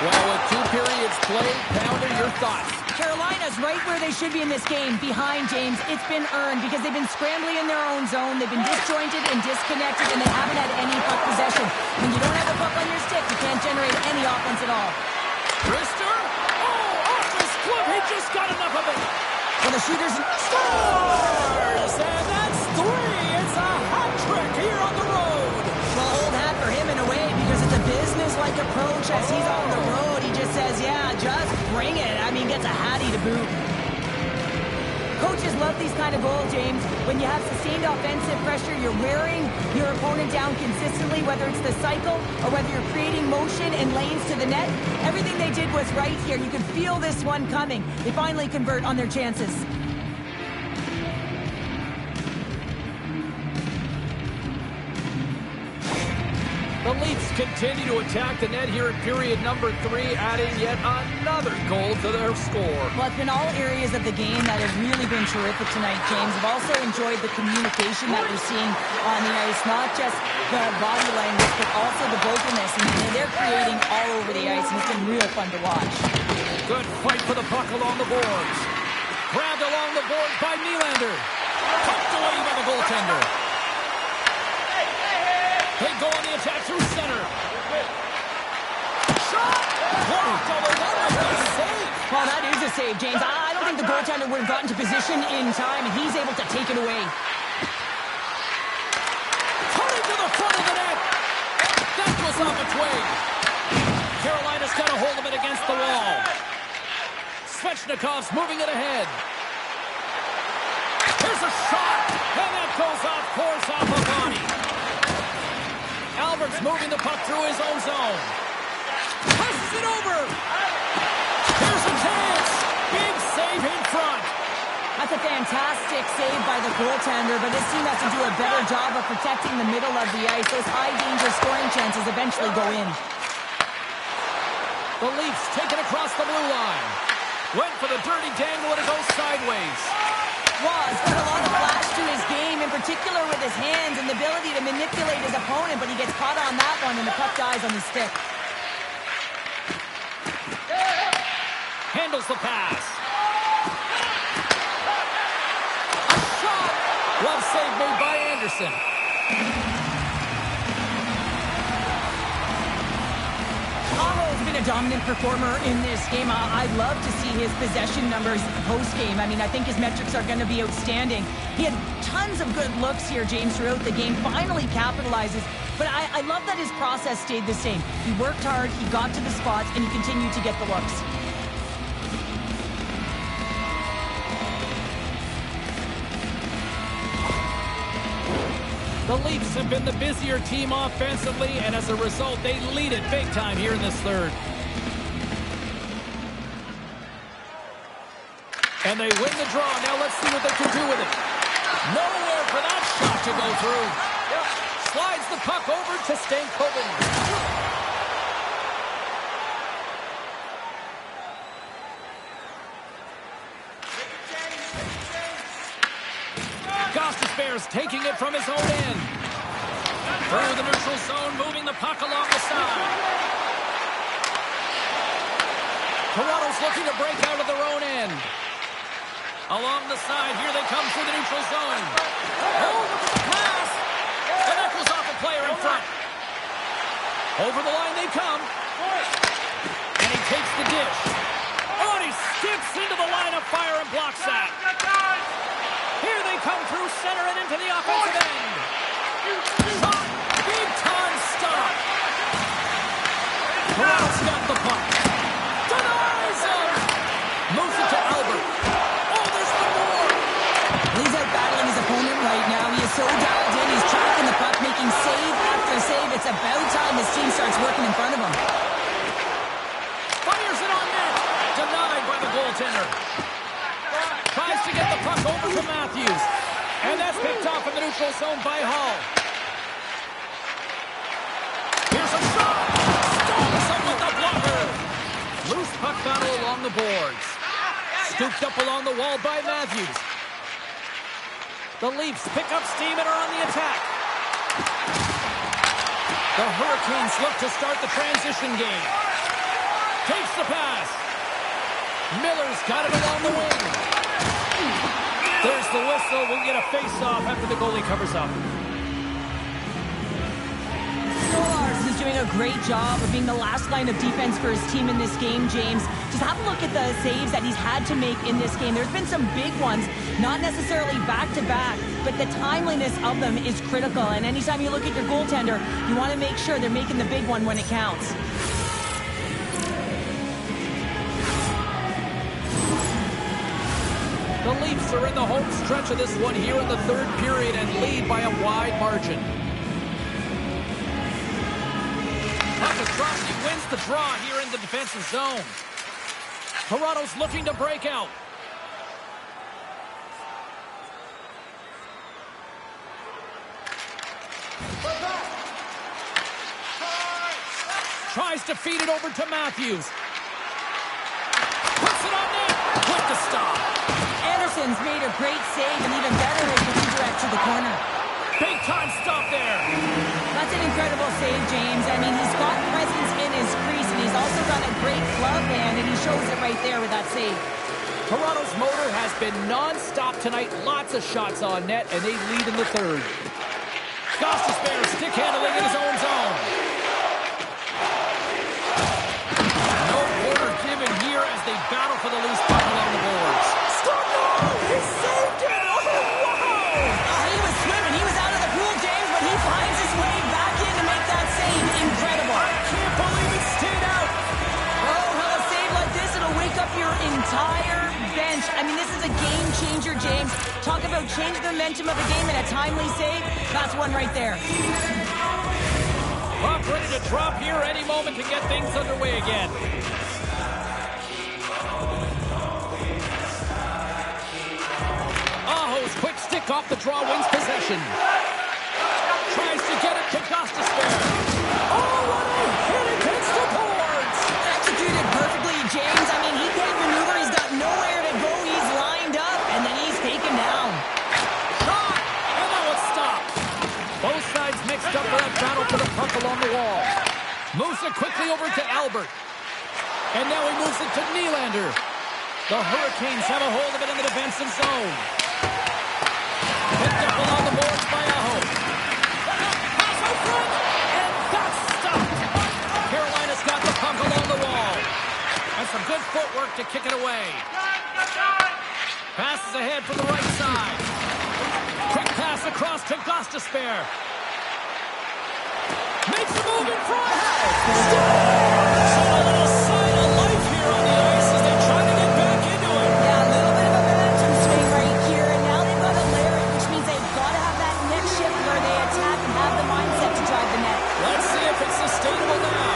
Well, with 2 periods played, Pounder, your thoughts? Carolina's right where they should be in this game, behind James. It's been earned because they've been scrambling in their own zone. They've been disjointed and disconnected, and they haven't had any puck possession. When you don't have a puck on your stick, you can't generate any offense at all. Rister? Oh, off his glove. He just got enough of it. Well, the shooters Scores! And that's 3. It's a hat trick here on the road. well, old hat for him in a way because it's a business-like approach as he's on the road. He just says, yeah, just bring it. I mean, gets a hattie to boot. Coaches love these kind of goals, James. When you have sustained offensive pressure, you're wearing your opponent down consistently, whether it's the cycle or whether you're creating motion and lanes to the net. Everything they did was right here. You could feel this one coming. They finally convert on their chances. The Leafs continue to attack the net here in period number 3, adding yet another goal to their score. Well, it's been all areas of the game that have really been terrific tonight, James. I've also enjoyed the communication that we're seeing on the ice, not just the body language, but also the vocalness. And they're creating all over the ice, and it's been real fun to watch. Good fight for the puck along the boards. Grabbed along the boards by Nylander. Pumped away by the goaltender. They go on the attack through center. Shot! Blocked, although that might be a save. Well, that is a save, James. I don't think the goaltender would have gotten to position in time, and he's able to take it away. Coming to the front of the net. That goes off its way. Carolina's got a hold of it against the wall. Svechnikov's moving it ahead. Here's a shot, and that goes off course off a body. Albert's moving the puck through his own zone. Passes it over. Here's a chance. Big save in front. That's a fantastic save by the goaltender, but this team has to do a better job of protecting the middle of the ice. Those high-danger scoring chances eventually go in. The Leafs take it across the blue line. Went for the dirty dangle, and it goes sideways. He's got a lot of flash to his game, in particular with his hands and the ability to manipulate his opponent, but he gets caught on that one, and the puck dies on the stick. Handles the pass. A shot! Glove save made by Anderson. Aho's been a dominant performer in this game. I'd love to see his possession numbers post-game. I mean, I think his metrics are going to be outstanding. He had tons of good looks here, James, throughout the game. Finally capitalizes. But I love that his process stayed the same. He worked hard, he got to the spots, and he continued to get the looks. The Leafs have been the busier team offensively, and as a result, they lead it big time here in this third. And they win the draw. Now let's see what they can do with it. Nowhere for that shot to go through. Slides the puck over to Stankoven. Bears taking it from his own end. Through the neutral zone, moving the puck along the side. Toronto's looking to break out of their own end. Along the side, here they come through the neutral zone. Oh, look at the pass! And that goes off a player in front. Over the line they come. And he takes the dish. Oh, and he skips into the line of fire and blocks that. Here they come through center and into the offensive end. Shot! Big time stop. Toronto's got the puck. Denies him! Moves it to Albert. Oh, there's one more. He's out battling his opponent right now. He is so dialed in. He's tracking the puck, making save after save. It's about time his team starts working in front of him. Fires it on net. Denied by the goaltender. Tries to get the puck over to Matthews. And that's picked off in the neutral zone by Hall. Here's a shot. Stomps him with the blocker. Loose puck battle along the boards. Scooped up along the wall by Matthews. The Leafs pick up steam and are on the attack. The Hurricanes look to start the transition game. Takes the pass. Miller's got it along the wing. There's the whistle. We'll get a face-off after the goalie covers up. Is doing a great job of being the last line of defense for his team in this game, James. Just have a look at the saves that he's had to make in this game. There's been some big ones, not necessarily back-to-back, but the timeliness of them is critical. And anytime you look at your goaltender, you want to make sure they're making the big one when it counts. The Leafs are in the home stretch of this one here in the third period and lead by a wide margin. He wins the draw here in the defensive zone. Toronto's looking to break out. Tries to feed it over to Matthews. Puts it on net. Quick to stop. Anderson's made a great save, and even better is the redirect to the corner. Big time stop there. That's an incredible save, James. I mean, he's got presence in his crease, and he's also got a great glove hand, and he shows it right there with that save. Toronto's motor has been non-stop tonight. Lots of shots on net, and they lead in the third. Gostisbehere stick handling in his own zone. No quarter given here as they battle for the loose puck along the boards. Stop! He saved it! Oh, wow! He was swimming. He was out of the pool, James, but he finds his way back in to make that save. Incredible. I can't believe it stayed out. Oh, how a save like this, it'll wake up your entire bench. I mean, this is a game changer, James. Talk about changing the momentum of a game and a timely save. That's one right there. Puck ready to drop here any moment to get things underway again. Aho's quick stick off the draw wins possession. Tries to get it to Gostisbehere. Oh, what a hit against the boards! Executed perfectly, James. I mean, he can't maneuver. He's got nowhere to go. He's lined up, and then he's taken down. Shot! And now it's stopped. Both sides mixed up for a battle for the puck along the wall. Moves it quickly over to Albert. And now he moves it to Nylander. The Hurricanes have a hold of it in the defensive zone. Picked up along the boards by Aho. Pass out front, and that's stopped. Carolina's got the puck along the wall. And some good footwork to kick it away. Passes ahead from the right side. Quick pass across to Gostisbehere. Makes a move in front. A little sign of life here on the ice as they try to get back into it. Yeah, a little bit of a momentum swing right here, and now they've got to layer it, which means they've got to have that next shift where they attack and have the mindset to drive the net. Let's see if it's sustainable now.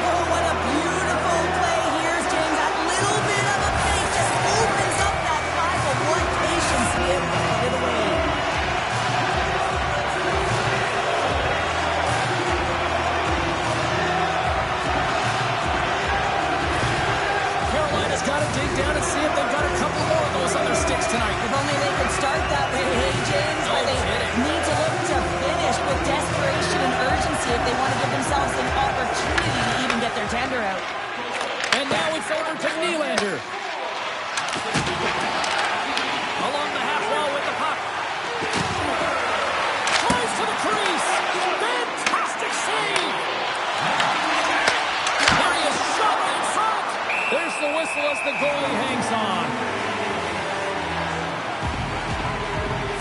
Oh, what a beautiful play here, James. That little bit of a fake just opens up that five, but what patience to be able to put it away. Carolina's got to dig down and see if they've got a couple more of those on their sticks tonight. If only they could start that way, hey, James, No but they kidding. need to look to finish with desperation and urgency if they want to give themselves an opportunity to even get their tender out. And now it's over to Nylander. Along the half wall with the puck. Tries to the crease. Fantastic save. There he is, shot in front. There's the whistle as the goalie hangs on.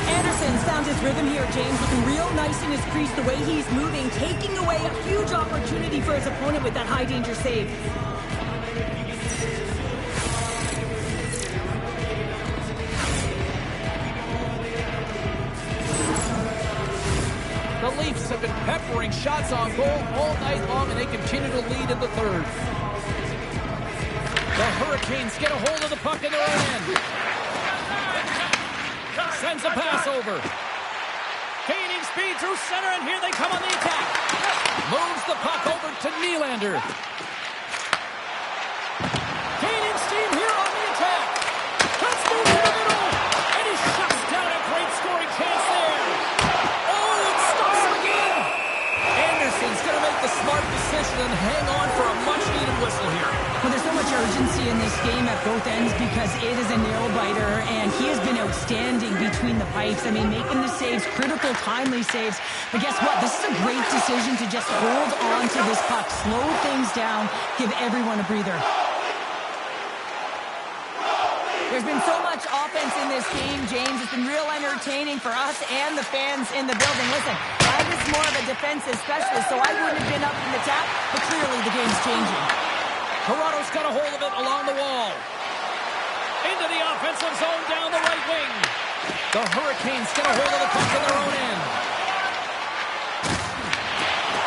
Anderson's found his rhythm here, James, looking real nice in his crease, the way he's moving, taking away a huge opportunity for his opponent with that high-danger save. The Leafs have been peppering shots on goal all night long, and they continue to lead in the third. The Hurricanes get a hold of the puck in their own end. Sends a pass over. Gaining speed through center, and here they come on the attack. Moves the puck over to Nylander. in this game at both ends because it is a nail-biter, and he has been outstanding between the pipes. I mean, making the saves, critical, timely saves. But guess what? This is a great decision to just hold on to this puck, slow things down, give everyone a breather. There's been so much offense in this game, James. It's been real entertaining for us and the fans in the building. Listen, I was more of a defensive specialist, so I wouldn't have been up in the tap, but clearly the game's changing. Toronto's got a hold of it along the wall. Into the offensive zone down the right wing. The Hurricanes get a hold of the puck in their own end.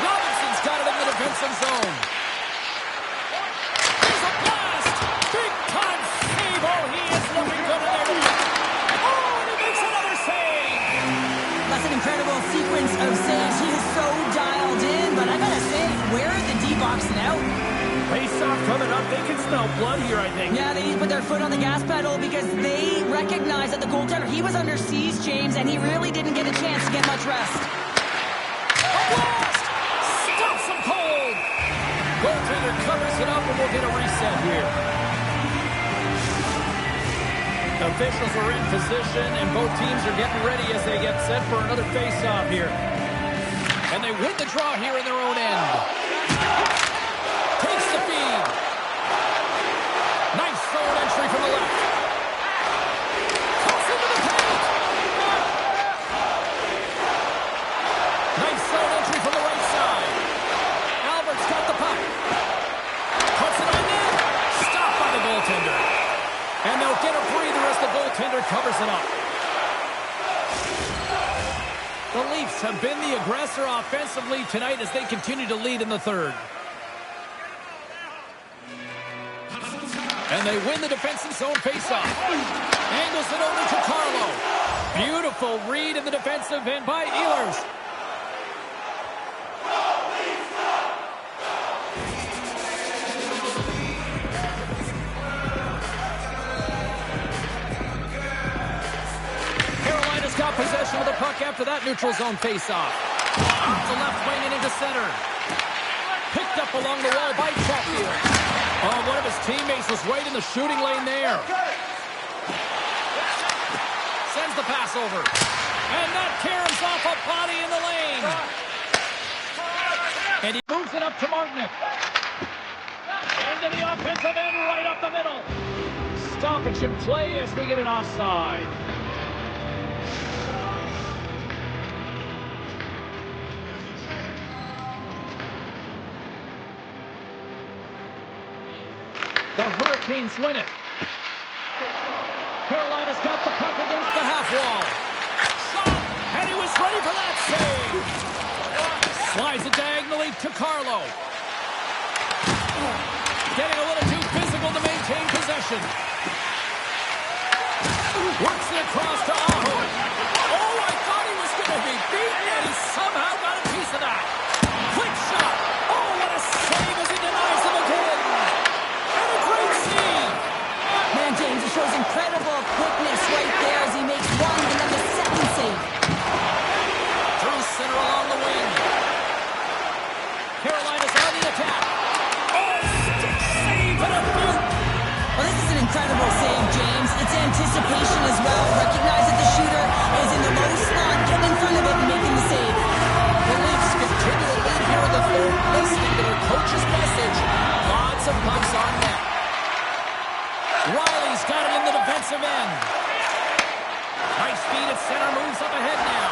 Robinson's got it in the defensive zone. There's a blast! Big time save! Oh, he is looking good in there. Oh, and he makes another save! That's an incredible sequence of saves. He is so dialed in, but I gotta say, where are the D-box now? Face-off coming up. They can smell blood here, I think. Yeah, they need to put their foot on the gas pedal because they recognize that the goaltender, he was under siege, James, and he really didn't get a chance to get much rest. A blast! Stops him cold! Goaltender covers it up, and we'll get a reset here. Officials are in position, and both teams are getting ready as they get set for another face-off here. And they win the draw here in their own end. Takes the feed. Nice zone entry from the left. Comes into the paint. Nice zone entry from the right side. Albert's got the puck. Puts it on net. Stopped by the goaltender. And they'll get a breather as the goaltender covers it up. The Leafs have been the aggressor offensively tonight as they continue to lead in the third. And they win the defensive zone faceoff. Angles it over to Carlo. Beautiful read in the defensive end by Ehlers. Carolina's got possession of the puck after that neutral zone faceoff. Off the left wing and into center. Picked up along the wall by Chatfield. Oh, one of his teammates was right in the shooting lane there. Sends the pass over. And that caroms off a body in the lane. And he moves it up to Martinick. Into the offensive end, right up the middle. Stoppage in play as we get an offside. The Hurricanes win it. Carolina's got the puck against the half wall. Shot, and he was ready for that save. Slides it diagonally to Carlo. Getting a little too physical to maintain possession. Works it across to Aho. Oh, I thought he was going to be beaten, and he somehow got a piece of that. Quick shot. Oh, what a save as he denies him again. Man, James, it shows incredible quickness right there as he makes one and then the second save. Through center along the wing. Carolina's on the attack. Oh, stick save and a boot. Well, this is an incredible save, James. It's anticipation as well. Recognize that the shooter is in the low slot, getting in front of it and making the save. The Leafs continue to lead here in the third, listening to their coach's message. Lots of pucks on net. Riley's got it in the defensive end. Nice feed at center, moves up ahead now.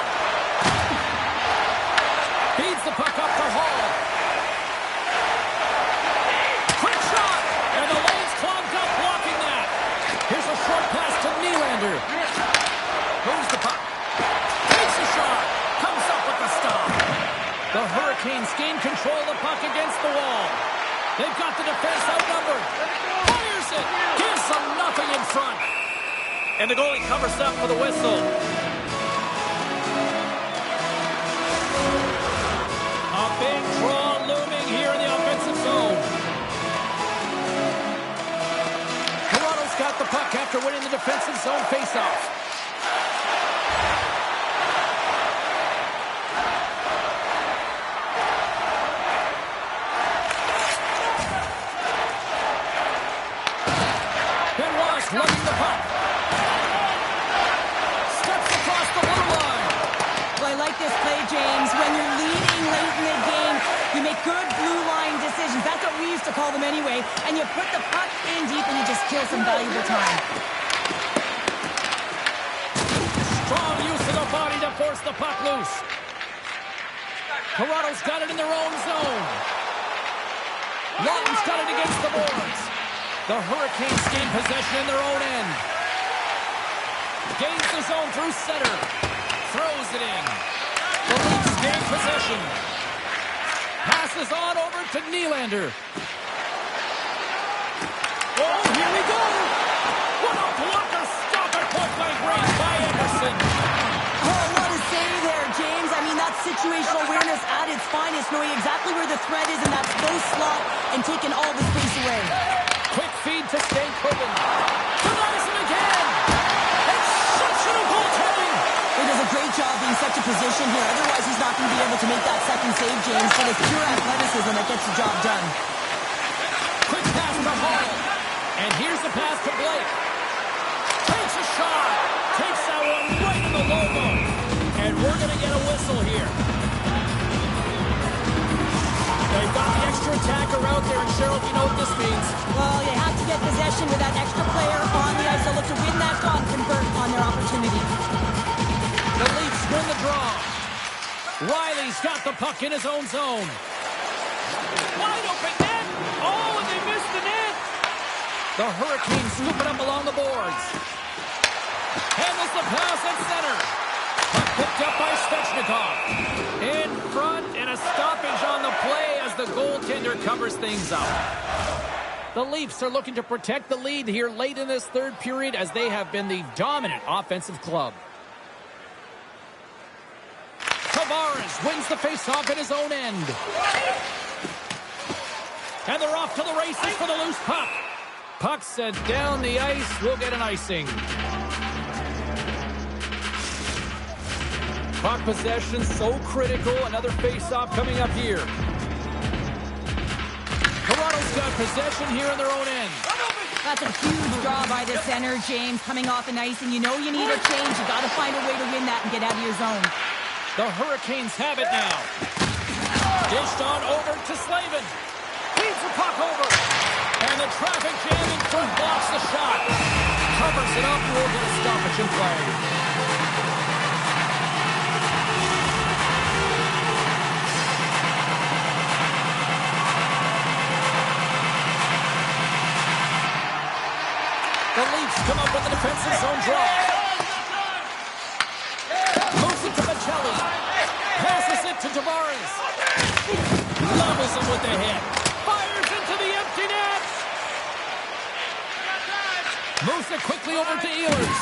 Feeds the puck up for Hall. Quick shot! And the lane's clogged up, blocking that. Here's a short pass to Nylander. Moves the puck. Takes a shot. Comes up with the stop. The Hurricanes gain control of the puck against the wall. They've got the defense outnumbered. Fires it. Gives them nothing in front. And the goalie covers up for the whistle. A big draw looming here in the offensive zone. Toronto's got the puck after winning the defensive zone faceoff. slugging the puck. Steps across the blue line. Well, I like this play, James. When you're leading late in the game, you make good blue line decisions. That's what we used to call them anyway. And you put the puck in deep and you just kill some valuable time. Strong use of the body to force the puck loose. Toronto's got it in their own zone. Lawton's got it against the boards. The Hurricanes gain possession in their own end. Gains the zone through center. Throws it in. The Leafs gain possession. Passes on over to Nylander. Oh, here we go. What a blocker. Stop at point-blank range by Anderson. Oh, what a save there, James. I mean, that's situational awareness at its finest, knowing exactly where the threat is in that close slot and taking all the space away. Quick feed to Stankoven. To Madison again. Exceptional goaltending. He does a great job being such a position here. Otherwise, he's not going to be able to make that second save, James. But it's pure athleticism that gets the job done. Quick pass to Hall. And here's the pass to Blake. Takes a shot. Takes that one right in the logo. And we're going to get a whistle here. They've got the extra attacker out there. And Cheryl, you know what this means. Well, you have to get possession with that extra player on the ice. They'll look to win that draw and convert on their opportunity. The Leafs win the draw. Riley's got the puck in his own zone. Wide open net. Oh, and they missed the net. The Hurricanes scoop it up along the boards. Handles the pass at center. Puck picked up by Svechnikov. In front, and a stoppage on the play as the goaltender covers things up. The Leafs are looking to protect the lead here late in this third period as they have been the dominant offensive club. Tavares wins the faceoff in his own end. And they're off to the races for the loose puck. Puck sent down the ice. We'll get an icing. Puck possession so critical. Another faceoff coming up here. Toronto's got possession here in their own end. That's a huge draw by the center, James, coming off an ice, and you know you need a change. You got to find a way to win that and get out of your zone. The Hurricanes have it now. Dished on over to Slavin. Feeds the puck over. And the traffic jam in front blocks the shot. Covers it up. We'll get a stoppage in play. The Leafs come up with a defensive zone draw. Moves it to Michelli. Passes it to Tavares. Levels him with the hit. Fires into the empty net. Moves it quickly over to Ehlers.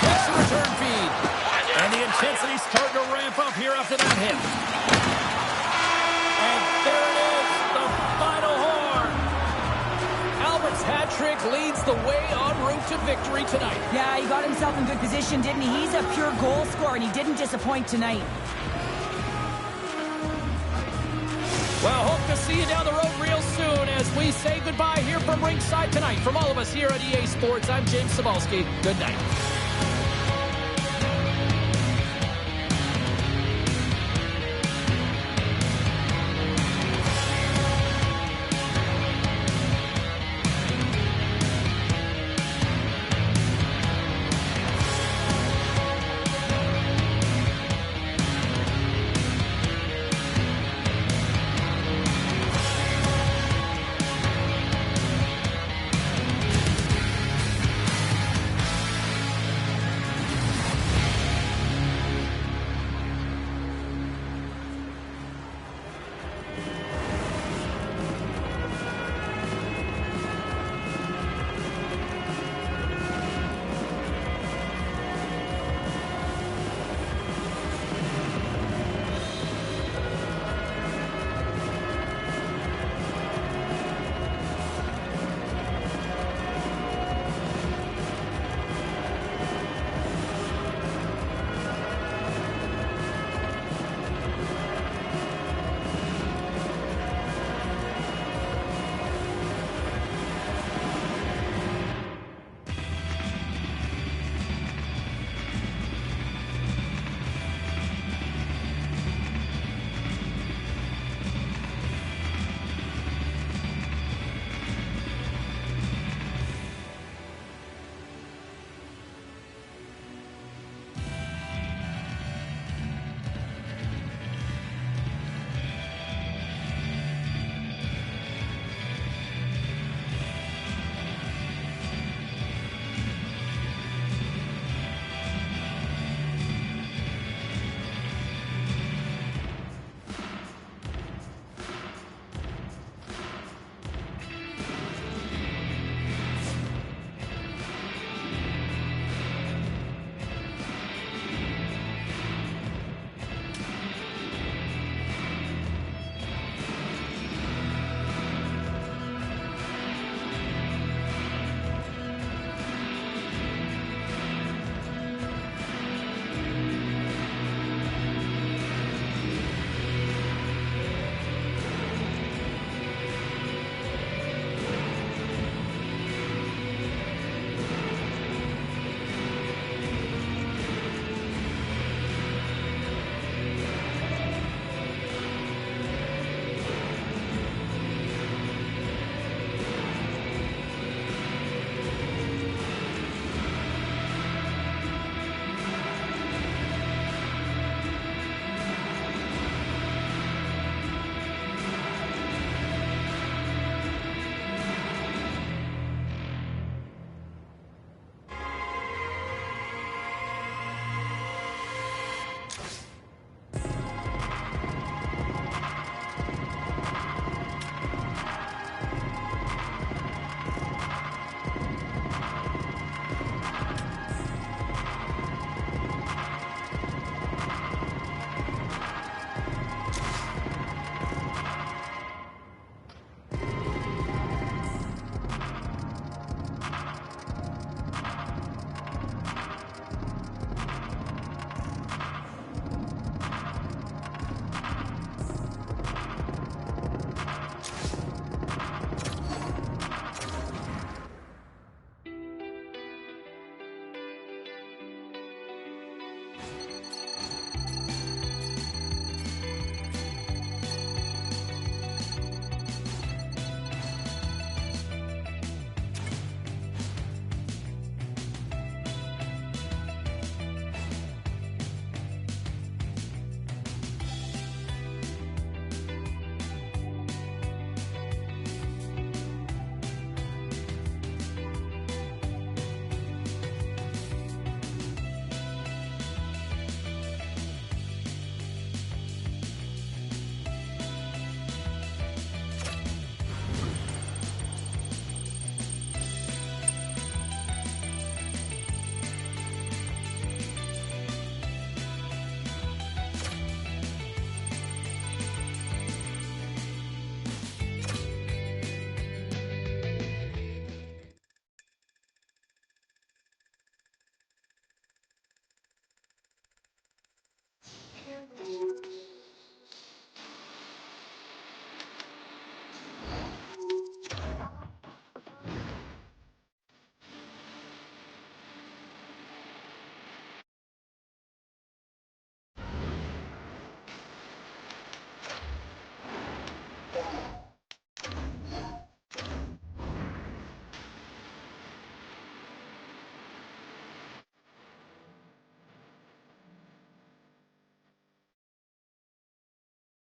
Gets the return feed. And the intensity's starting to ramp up here after that hit. And there it is, the final horn. Albert's hat trick leads the way en route to victory tonight. Yeah, he got himself in good position, didn't he? He's a pure goal scorer, and he didn't disappoint tonight. Well, hope to see you down the road real soon as we say goodbye here from ringside tonight. From all of us here at EA Sports, I'm James Cebulski. Good night.